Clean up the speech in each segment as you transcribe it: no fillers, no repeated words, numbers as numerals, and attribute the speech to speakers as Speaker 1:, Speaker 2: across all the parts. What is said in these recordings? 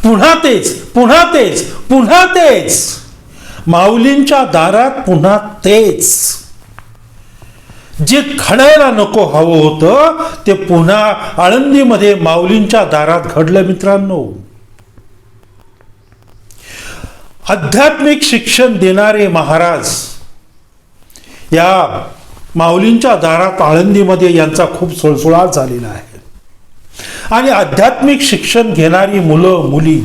Speaker 1: पुन्हा तेच, पुन्हा तेच, पुन्हा तेच, माऊलींच्या दारात पुन्हा तेच. जे घडायला नको हवं होतं ते पुन्हा आळंदीमध्ये माऊलींच्या दारात घडलं मित्रांनो. आध्यात्मिक शिक्षण देणारे महाराज या माऊलींच्या दारात आळंदीमध्ये यांचा खूप सुळसुळाट झालेला आहे. आणि आध्यात्मिक शिक्षण घेणारी मुलं मुली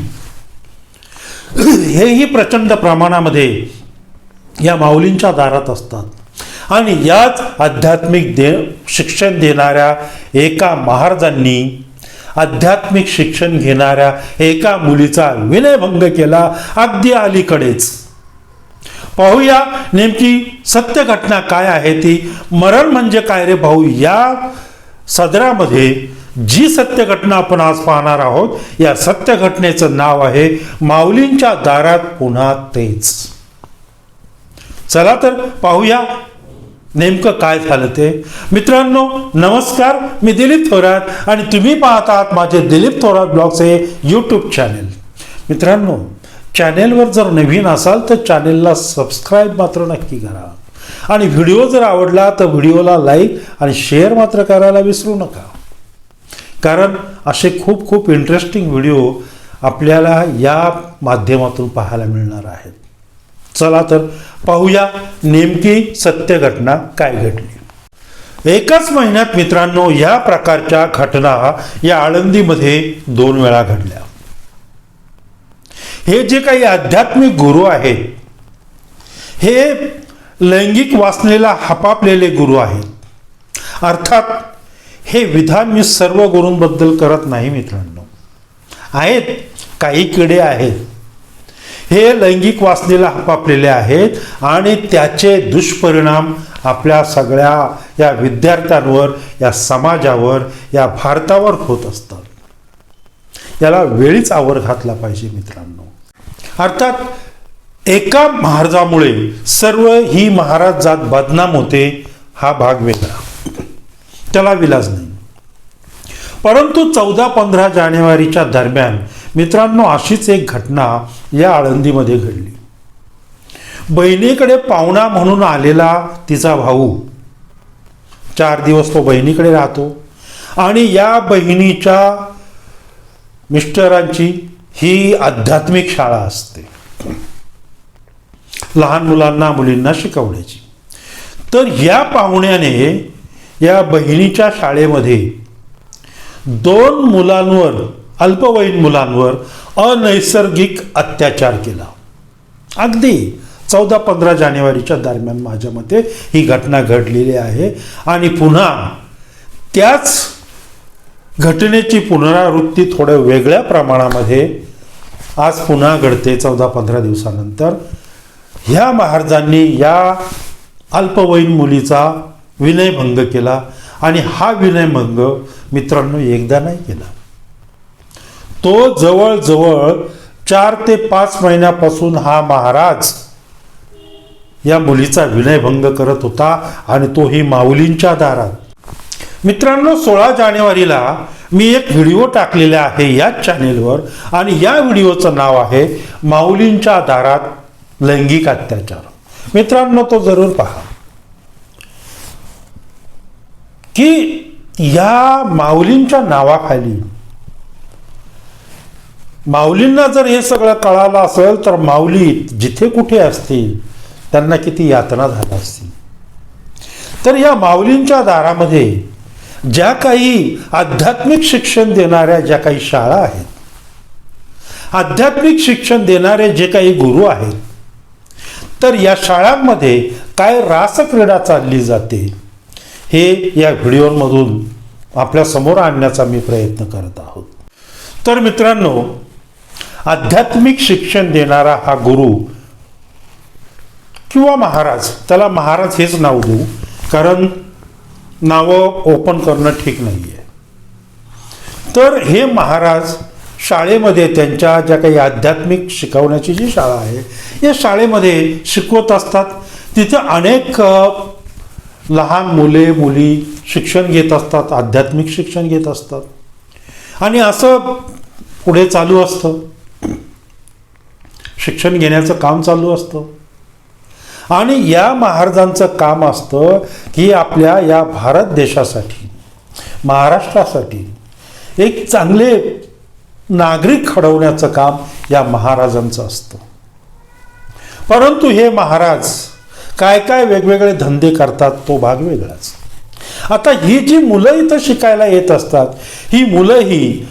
Speaker 1: हेही प्रचंड प्रमाणामध्ये या माऊलींच्या दारात असतात. आणि याच आध्यात्मिक शिक्षण देणाऱ्या एका महाराजांनी आध्यात्मिक शिक्षण घेणाऱ्या एका मुलीचा विनयभंग केला अगदी अलीकडेच. पाहूया नेमकी सत्य घटना काय आहे ती. मरण म्हणजे काय रे भाऊ या सदरामध्ये जी सत्य घटना आपण आज पाहणार आहोत, या सत्य घटनेचं नाव आहे माऊलींच्या दारात पुन्हा तेच. चला तर पाहूया नेमकं काय झालं ते. मित्रांनो नमस्कार, मी दिलीप थोरात आणि तुम्ही पाहत आहात माझे दिलीप थोरात ब्लॉग्स हे यूट्यूब चॅनेल. मित्रांनो चॅनेलवर जर नवीन असाल तर चॅनेलला सबस्क्राईब मात्र नक्की करा आणि व्हिडिओ जर आवडला तर व्हिडिओला लाईक आणि शेअर मात्र करायला विसरू नका, कारण असे खूप खूप इंटरेस्टिंग व्हिडिओ आपल्याला या माध्यमातून पाहायला मिळणार आहेत. चला तर पाहूया नेमकी सत्य घटना काय घडली. एकाच महिन्यात मित्रांनो या प्रकारच्या घटना या आळंदीमध्ये 2 वेळा घडल्या. हे जे काही आध्यात्मिक गुरु आहेत हे लैंगिक वासनेला हपापलेले गुरु आहेत. अर्थात हे विधान मी सर्व गुरूंबद्दल करत नाही मित्रांनो. आहेत काही किडे आहेत हे लैंगिक वासनेला हपापलेले आहेत आणि त्याचे दुष्परिणाम आपल्या सगळ्या या विद्यार्थ्यांवर, या समाजावर, या भारतावर होत असतात. याला वेळीच आवर घातला पाहिजे मित्रांनो. अर्थात एका महाराजामुळे सर्व ही महाराज जात बदनाम होते हा भाग वेगळा, त्याला विलाज नाही. परंतु 14-15 जानेवारीच्या दरम्यान मित्रांनो अशीच एक घटना या आळंदीमध्ये घडली. बहिणीकडे पाहुणा म्हणून आलेला तिचा भाऊ 4 दिवस तो बहिणीकडे राहतो आणि या बहिणीच्या मिस्टरांची ही आध्यात्मिक शाळा असते लहान मुलांना मुलींना शिकवण्याची. तर या पाहुण्याने या बहिणीच्या शाळेमध्ये 2 मुलांवर, अल्पवयीन मुलांवर अनैसर्गिक अत्याचार केला. अगदी 14-15 जानेवारीच्या दरम्यान माझ्या मते ही घटना घडलेली आहे. आणि पुन्हा त्याच घटनेची पुनरावृत्ती थोड्या वेगळ्या प्रमाणामध्ये आज पुन्हा घडते 14-15 दिवसानंतर. ह्या महाराजांनी या अल्पवयीन मुलीचा विनयभंग केला आणि हा विनयभंग मित्रांनो एकदा नाही केला, तो जवळजवळ 4 ते 5 महिन्यापासून हा महाराज या मुलीचा विनयभंग करत होता आणि तोही माऊलींच्या दारात. मित्रांनो 16 जानेवारीला मी एक व्हिडिओ टाकलेला आहे याच चॅनेलवर आणि या व्हिडिओचं नाव आहे माऊलींच्या दारात लैंगिक अत्याचार. मित्रांनो तो जरूर पहा की या माऊलींच्या नावाखाली माऊलींना जर हे सगळं कळालं असेल तर माऊली जिथे कुठे असतील त्यांना किती यातना झाल्या असतील. तर या माऊलींच्या दारामध्ये ज्या काही आध्यात्मिक शिक्षण देणाऱ्या ज्या काही शाळा आहेत, आध्यात्मिक शिक्षण देणारे जे काही गुरु आहेत, तर या शाळांमध्ये काय रासक्रीडा चालली जाते हे या व्हिडिओमधून आपल्या समोर आणण्याचा मी प्रयत्न करत आहोत. तर मित्रांनो आध्यात्मिक शिक्षण देणारा हा गुरु किंवा महाराज, त्याला महाराज हेच नाव देऊ कारण नावं ओपन करणं ठीक नाही आहे. तर हे महाराज शाळेमध्ये त्यांच्या ज्या काही आध्यात्मिक शिकवण्याची जी शाळा आहे या शाळेमध्ये शिकवत असतात. तिथे अनेक लहान मुले मुली शिक्षण घेत असतात, आध्यात्मिक शिक्षण घेत असतात आणि असं पुढे चालू असतं. शिक्षण घेण्याचं काम चालू असतं. आणि या महाराजांचं काम असतं की आपल्या या भारत देशासाठी, महाराष्ट्रासाठी एक चांगले नागरिक घडवण्याचं काम या महाराजांचं असतं. परंतु हे महाराज काय काय वेगवेगळे धंदे करतात तो भाग वेगळाच. आता ही जी मुलं इथं शिकायला येत असतात, ही मुलं ही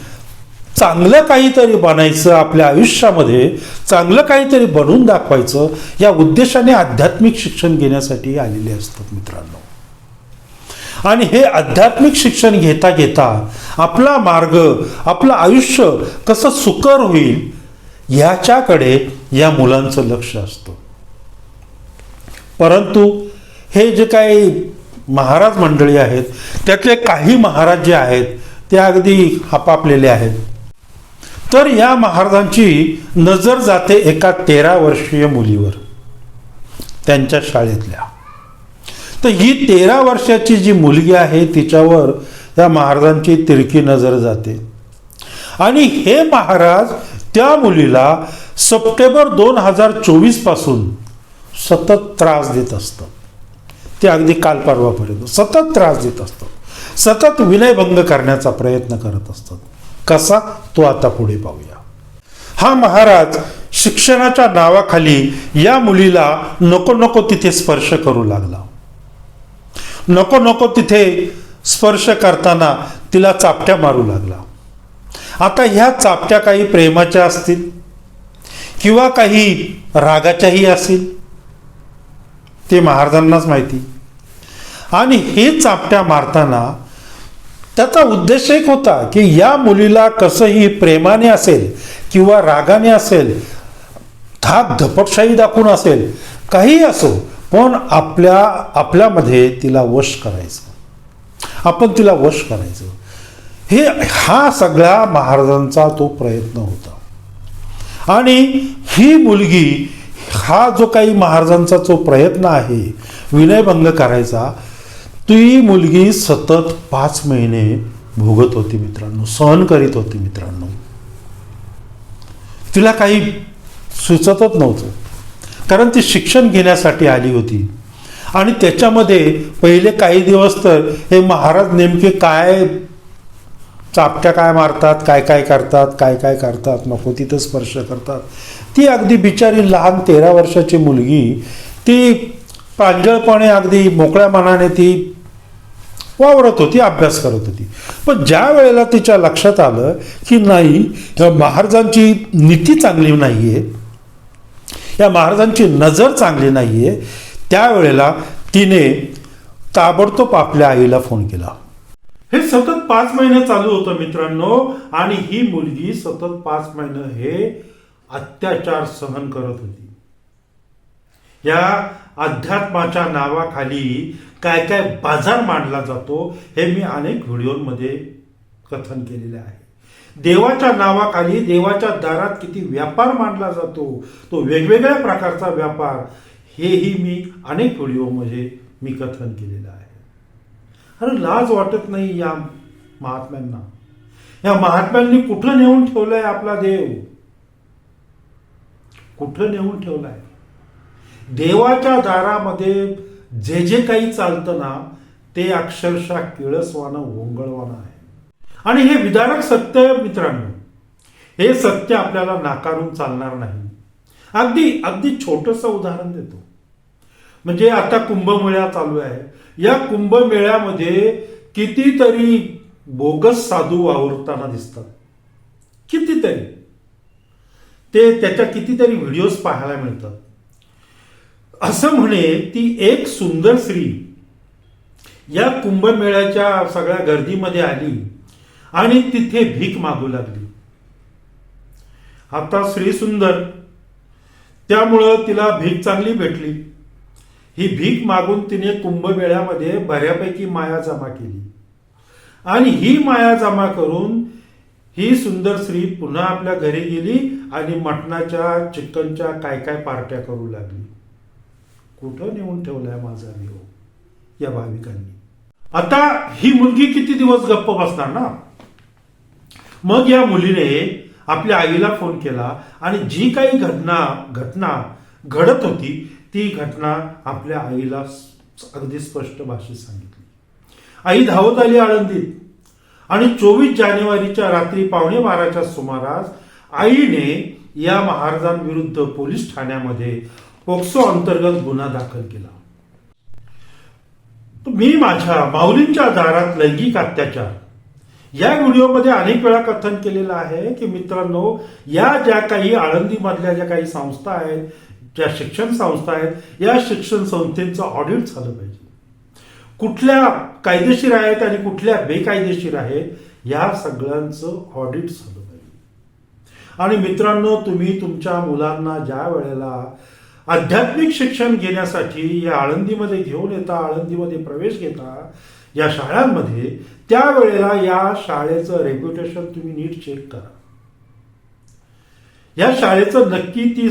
Speaker 1: चांगलं काहीतरी बनायचं, आपल्या आयुष्यामध्ये चांगलं काहीतरी बनवून दाखवायचं या उद्देशाने आध्यात्मिक शिक्षण घेण्यासाठी आलेले असतात मित्रांनो. आणि हे आध्यात्मिक शिक्षण घेता घेता आपला मार्ग, आपलं आयुष्य कसं सुकर होईल याच्याकडे या मुलांचं लक्ष असतं. परंतु हे जे काही महाराज मंडळी आहेत त्यातले काही महाराज जे आहेत ते अगदी आपापलेले आहेत. तर या महाराजांची नजर जाते एका 13 वर्षीय मुलीवर, त्यांच्या शाळेतल्या. तर ही 13 वर्षाची जी मुलगी आहे तिच्यावर त्या महाराजांची तिरकी नजर जाते. आणि हे महाराज त्या मुलीला सप्टेंबर 2024 पासून सतत त्रास देत असतात. ते अगदी काल परवापर्यंत सतत त्रास देत असतात, सतत विनयभंग करण्याचा प्रयत्न करत असतात. कसा तो आता पुढे पाहूया. हा महाराज शिक्षणाच्या नावाखाली या मुलीला नको नको तिथे स्पर्श करू लागला. नको नको तिथे स्पर्श करताना तिला चापट्या मारू लागला. आता ह्या चापट्या काही प्रेमाच्या असतील किंवा काही रागाच्याही असतील, ते महाराजांनाच माहिती. आणि हे चापट्या मारताना त्याचा उद्देश एक होता की या मुलीला कसंही प्रेमाने असेल किंवा रागाने असेल, धाक धपटशाही दाखवून असेल, काही असो, पण आपल्यामध्ये तिला वश करायचं, आपण तिला वश करायचं. हा सगळा महाराजांचा तो प्रयत्न होता. आणि ही मुलगी, हा जो काही महाराजांचा जो प्रयत्न आहे विनयभंग करायचा, ती मुलगी सतत 5 महिने भोगत होती मित्रांनो, सहन करीत होती मित्रांनो. तिला काही सुचतच नव्हतं, कारण ती शिक्षण घेण्यासाठी आली होती. आणि त्याच्यामध्ये पहिले काही दिवस तर हे महाराज नेमके काय चापट्या काय मारतात, काय काय करतात, काय काय करतात, नको तिथं स्पर्श करतात. ती अगदी बिचारी लहान 13 वर्षाची मुलगी ती प्रांजळपणे अगदी मोकळ्या मनाने ती वावरत होती, अभ्यास करत होती. पण ज्या वेळेला तिच्या लक्षात आलं की नाही, या महाराजांची नीती चांगली नाहीये, या महाराजांची नजर चांगली नाहीये, त्यावेळेला तिने ताबडतोब आपल्या आईला फोन केला. हे सतत 5 महिने चालू होतं मित्रांनो. आणि ही मुलगी सतत 5 महिने हे अत्याचार सहन करत होती. या अध्यात्माच्या नावाखाली काय काय बाजार मांडला जातो हे मी अनेक व्हिडिओमध्ये कथन केलेले आहे. देवाच्या नावाखाली देवाच्या दारात किती व्यापार मांडला जातो, तो वेगवेगळ्या प्रकारचा व्यापार, हेही मी अनेक व्हिडिओमध्ये मी कथन केलेलं आहे. अरे लाज वाटत नाही या महात्म्यांना. या महात्म्यांनी कुठं नेऊन ठेवलंय आपला देव, कुठं नेऊन ठेवलाय. देवाच्या दारामध्ये जे जे काही चालतं ना ते अक्षरशः किळसवानं ओंगळवानं आहे. आणि हे विदारक सत्य मित्रांनो, हे सत्य आपल्याला नाकारून चालणार नाही. अगदी अगदी छोटंसं उदाहरण देतो. म्हणजे आता कुंभमेळा चालू आहे. या कुंभमेळ्यामध्ये कितीतरी बोगस साधू वावरताना दिसतात, कितीतरी. ते त्याच्या कितीतरी व्हिडिओज पाहायला मिळतात. असं म्हणे ती एक सुंदर स्त्री या कुंभमेळ्याच्या सगळ्या गर्दीमध्ये आली आणि तिथे भीक मागू लागली. आता स्त्री सुंदर, त्यामुळं तिला भीक चांगली भेटली. ही भीक मागून तिने कुंभमेळ्यामध्ये बऱ्यापैकी माया जमा केली. आणि ही माया जमा करून ही सुंदर स्त्री पुन्हा आपल्या घरी गेली आणि मटणाच्या, चिकनच्या काय काय पार्ट्या करू लागली. कुठं नेऊन ठेवलाय माझा देव या भाविकांनी. आता ही मुलगी किती दिवस गप्प बसणार ना. मग या मुलीने आपल्या आईला फोन केला आणि जी काही घटना घडत होती ती घटना आपल्या आईला अगदी स्पष्ट भाषेत सांगितली. आई धावत आली आळंदीत आणि 24 जानेवारीच्या रात्री 12:15च्या सुमारास आईने या महाराजांविरुद्ध पोलीस ठाण्यामध्ये पोक्सो अंतर्गत गुन्हा दाखल केला. मी माझ्या माऊलींच्या दारात लैंगिक अत्याचार या व्हिडिओमध्ये अनेक वेळा कथन केलेलं आहे की मित्रांनो, या ज्या काही आळंदीमधल्या ज्या काही संस्था आहेत, ज्या शिक्षण संस्था आहेत, या शिक्षण संस्थेचं ऑडिट झालं पाहिजे. कुठल्या कायदेशीर आहेत आणि कुठल्या बेकायदेशीर आहेत या सगळ्यांचं ऑडिट झालं पाहिजे. आणि मित्रांनो, तुम्ही तुमच्या मुलांना ज्या वेळेला आध्यात्मिक शिक्षण घेण्यासाठी या आळंदीमध्ये घेऊन येता, आळंदीमध्ये प्रवेश घेता या शाळांमध्ये, त्यावेळेला या शाळेचं रेप्युटेशन तुम्ही नीट चेक करा. या शाळेचं नक्की ती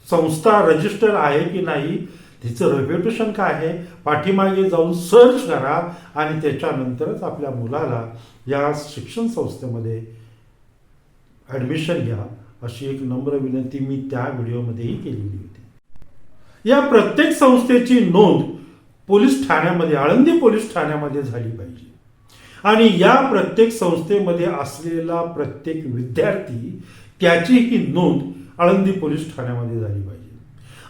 Speaker 1: संस्था रजिस्टर आहे की नाही, तिचं रेप्युटेशन काय आहे, पाठीमागे जाऊन सर्च करा आणि त्याच्यानंतरच आपल्या मुलाला या शिक्षण संस्थेमध्ये ॲडमिशन घ्या, अशी एक नम्र विनंती मी त्या व्हिडिओमध्येही केलेली होती. या प्रत्येक संस्थेची नोंद पोलीस ठाण्यामध्ये, आळंदी पोलीस ठाण्यामध्ये झाली पाहिजे. आणि या प्रत्येक संस्थेमध्ये असलेला प्रत्येक विद्यार्थी त्याची ही नोंद आळंदी पोलीस ठाण्यामध्ये झाली पाहिजे.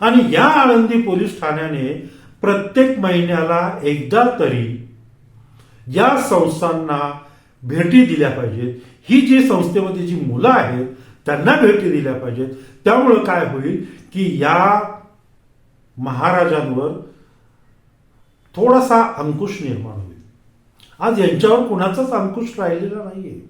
Speaker 1: आणि या आळंदी पोलीस ठाण्याने प्रत्येक महिन्याला एकदा तरी या संस्थांना भेटी दिल्या पाहिजेत. ही जी संस्थेमध्ये जी मुलं आहेत त्यांना भेटी दिल्या पाहिजेत. त्यामुळं काय होईल की या महाराजांवर थोडासा अंकुश निर्माण होईल. आज यांच्यावर कुणाचाच अंकुश राहिलेला नाहीये.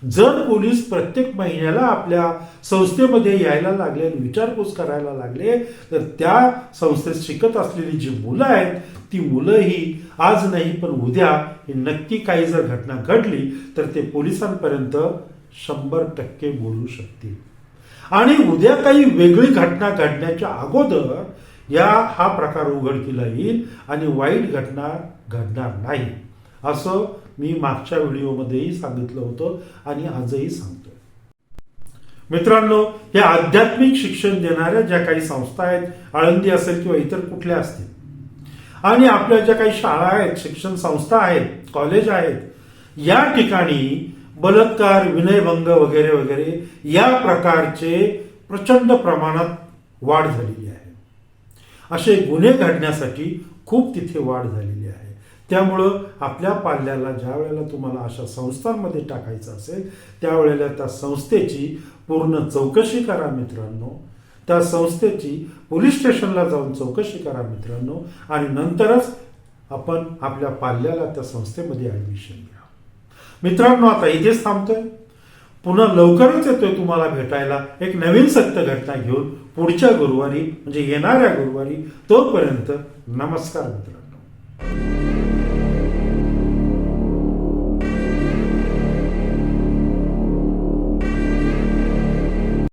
Speaker 1: जर पोलीस प्रत्येक महिन्याला आपल्या संस्थेमध्ये यायला लागले आणि विचारपूस करायला लागले तर त्या संस्थेत शिकत असलेली जी मुलं आहेत ती मुलंही आज नाही पण उद्या ही नक्की काही जर घटना घडली तर ते पोलिसांपर्यंत 100% बोलू शकतील. आणि उद्या काही वेगळी घटना घडण्याच्या अगोदर हा प्रकार उघडकीला येईल आणि वाईट घटना घडणार नाही, असं मी मागच्या व्हिडिओमध्येही सांगितलं होतं आणि आजही सांगतोय. मित्रांनो, या आध्यात्मिक शिक्षण देणाऱ्या ज्या काही संस्था आहेत, आळंदी असेल किंवा इतर कुठल्या असतील, आणि आपल्या ज्या काही शाळा आहेत, शिक्षण संस्था आहेत, कॉलेज आहेत, या ठिकाणी बलात्कार, विनयभंग वगैरे वगैरे या प्रकारचे प्रचंड प्रमाणात वाढ झालेली आहे. असे गुन्हे घडण्यासाठी खूप तिथे वाढ झालेली आहे. त्यामुळं आपल्या पाल्याला ज्या वेळेला तुम्हाला अशा संस्थांमध्ये टाकायचं असेल त्यावेळेला त्या संस्थेची पूर्ण चौकशी करा मित्रांनो. त्या संस्थेची पोलीस स्टेशनला जाऊन चौकशी करा मित्रांनो, आणि नंतरच आपण आपल्या पाल्याला त्या संस्थेमध्ये ॲडमिशन घ्या. मित्रांनो, आता इथेच थांबतोय. पुन्हा लवकरच येतोय तुम्हाला भेटायला एक नवीन सत्य घटना घेऊन पुढच्या गुरुवारी, म्हणजे येणाऱ्या गुरुवारी. तोपर्यंत नमस्कार मित्रांनो.